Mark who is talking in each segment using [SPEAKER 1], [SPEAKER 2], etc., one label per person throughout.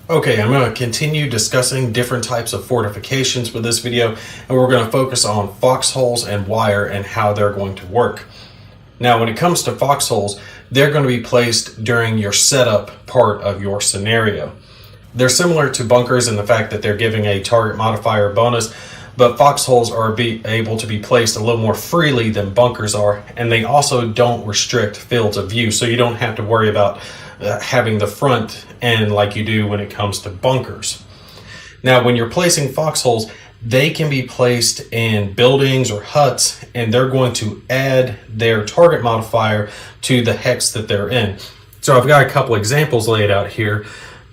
[SPEAKER 1] Okay, I'm going to continue discussing different types of fortifications with this video, and we're going to focus on foxholes and wire and how they're going to work. Now, when it comes to foxholes, they're going to be placed during your setup part of your scenario. They're similar to bunkers in the fact that they're giving a target modifier bonus, but foxholes are able to be placed a little more freely than bunkers are, and they also don't restrict fields of view, so you don't have to worry about having the front end like you do when it comes to bunkers. Now, when you're placing foxholes, they can be placed in buildings or huts, and they're going to add their target modifier to the hex that they're in. So I've got a couple examples laid out here.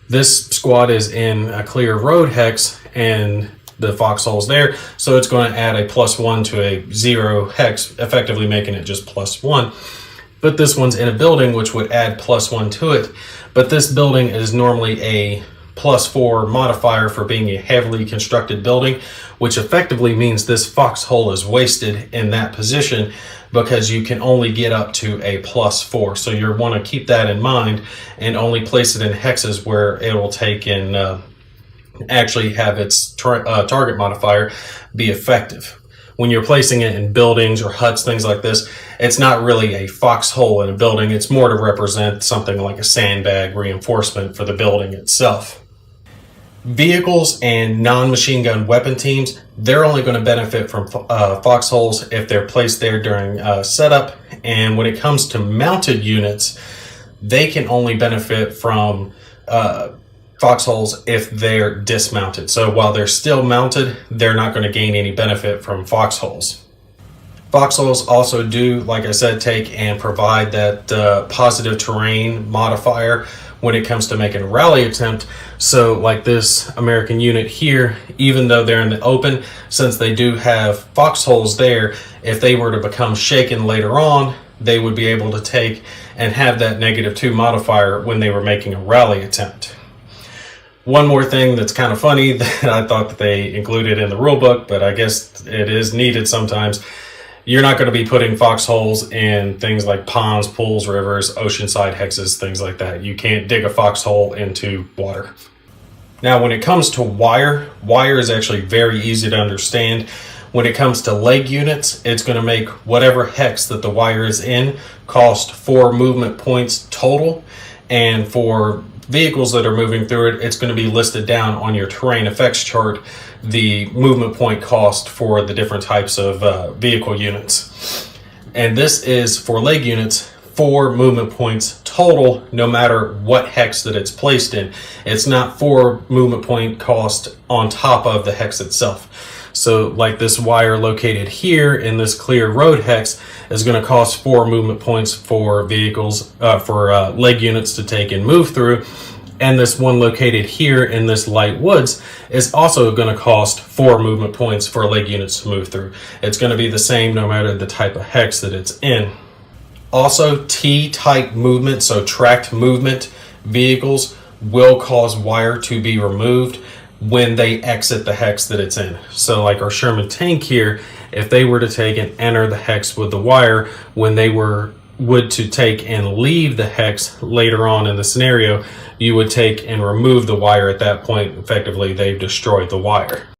[SPEAKER 1] This squad is in a clear road hex, and the foxhole's there, so it's going to add a +1 to a 0 hex, effectively making it just +1. But this one's in a building, which would add +1 to it. But this building is normally a +4 modifier for being a heavily constructed building, which effectively means this foxhole is wasted in that position because you can only get up to a +4. So you want to keep that in mind and only place it in hexes where it will take and actually have its target modifier be effective. When you're placing it in buildings or huts, things like this, it's not really a foxhole in a building. It's more to represent something like a sandbag reinforcement for the building itself. Vehicles and non-machine gun weapon teams, they're only going to benefit from foxholes if they're placed there during setup. And when it comes to mounted units, they can only benefit from foxholes if they're dismounted. So while they're still mounted, they're not going to gain any benefit from foxholes. Foxholes also do, like I said, take and provide that positive terrain modifier when it comes to making a rally attempt. So like this American unit here, even though they're in the open, since they do have foxholes there, if they were to become shaken later on, they would be able to take and have that -2 modifier when they were making a rally attempt. One more thing that's kind of funny that I thought that they included in the rule book, but I guess it is needed sometimes. You're not going to be putting foxholes in things like ponds, pools, rivers, oceanside hexes, things like that. You can't dig a foxhole into water. Now, when it comes to wire is actually very easy to understand. When it comes to leg units, it's going to make whatever hex that the wire is in cost 4 movement points total. And for vehicles that are moving through it, it's going to be listed down on your terrain effects chart, the movement point cost for the different types of vehicle units. And this is for leg units, 4 movement points total, no matter what hex that it's placed in. It's not 4 movement point cost on top of the hex itself. So like this wire located here in this clear road hex is going to cost 4 movement points for vehicles, for leg units to take and move through. And this one located here in this light woods is also going to cost 4 movement points for leg units to move through. It's going to be the same no matter the type of hex that it's in. Also, T-type movement, so tracked movement vehicles will cause wire to be removed when they exit the hex that it's in. So like our Sherman tank here, if they were to take and enter the hex with the wire, when they would to take and leave the hex later on in the scenario, you would take and remove the wire at that point. Effectively, they've destroyed the wire.